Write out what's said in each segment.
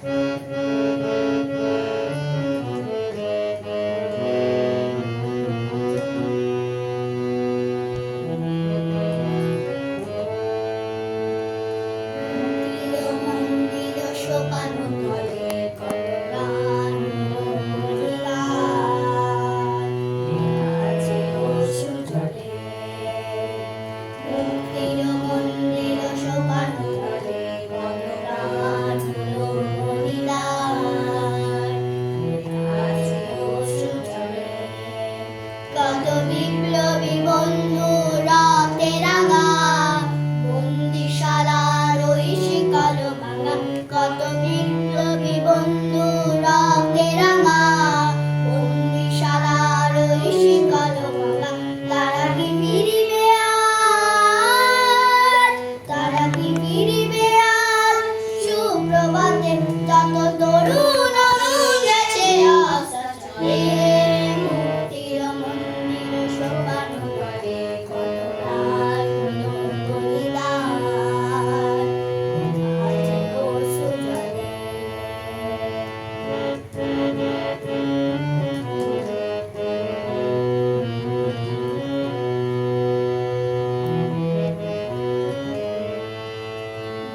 কত বিপ্লবী বন্ধু রাতে রাঙা, বন্দিশালার ওই শিকল ভাঙা। কত বিপ্লবী বন্ধু রাতে রাঙা, বন্দিশালার ওই শিকল ভাঙা। তারা কি ফিরিবে আজ? তারা কি ফিরিবে আজ? সুপ্রভাতে যত তরুণ গেছে আশা চলে।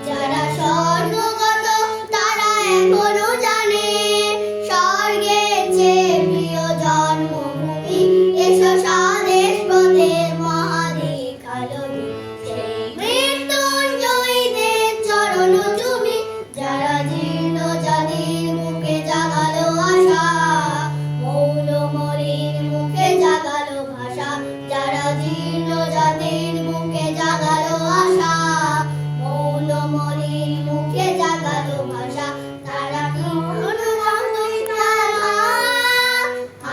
যারা স্বর্গগত তারা এখনো জানে স্বর্গের চেয়ে প্রিয় জন্মভূমি। এসো স্বদেশ পথের মহাদীক্ষালভী, সেই মৃত্যুঞ্জয়ীদের চরণ চুমি। যারা জীর্ণ জাতির মুখে জাগালো আশা, মৌলমরির মুখে জাগালো ভাষা। যারা জীর্ণ জাতির মুখে জাগালো আশা, মৌলমরির মুখে জাগালো ভাষা। তারা কি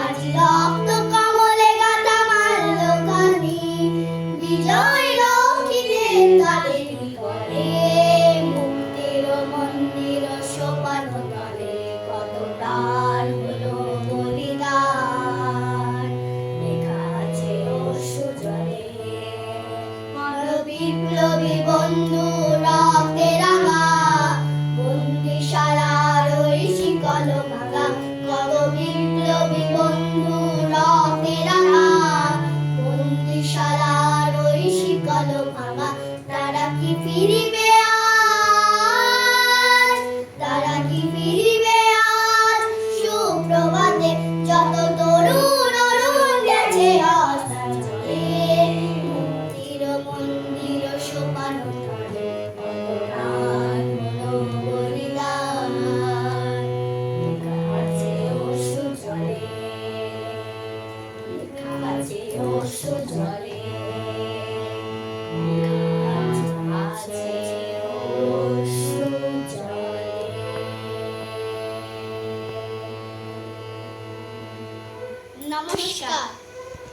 আজ রক্ত কমলে গাথা মারল কানি, বিজয় লক্ষ্মীদের তালেরি করে। মুক্তির মন্দির সোপান তলে কত প্রাণ হলো বলিদান, লেখা আছে অশ্রু জলে। বিপ্লবী বন্ধু রাতে রাঙা, বন্দিশালার ওই শিকল ভাঙা। কত বিপ্লবী বন্ধু রাতে রাঙা, বন্দিশালার ওই শিকল ভাঙা। তারা কি ফিরিবে আজ? তারা কি ফিরিবে আজ? সুপ্রভাতে যত তরুণ গেছে আশা চলে। মুক্তির মন্দির সোপান তলে কত প্রাণ হলো বলিদান, লেখা আছে অশ্রু জলে। লেখা আছে অশ্রু জলে। লেখা আছে অশ্রু জলে। নমস্কার।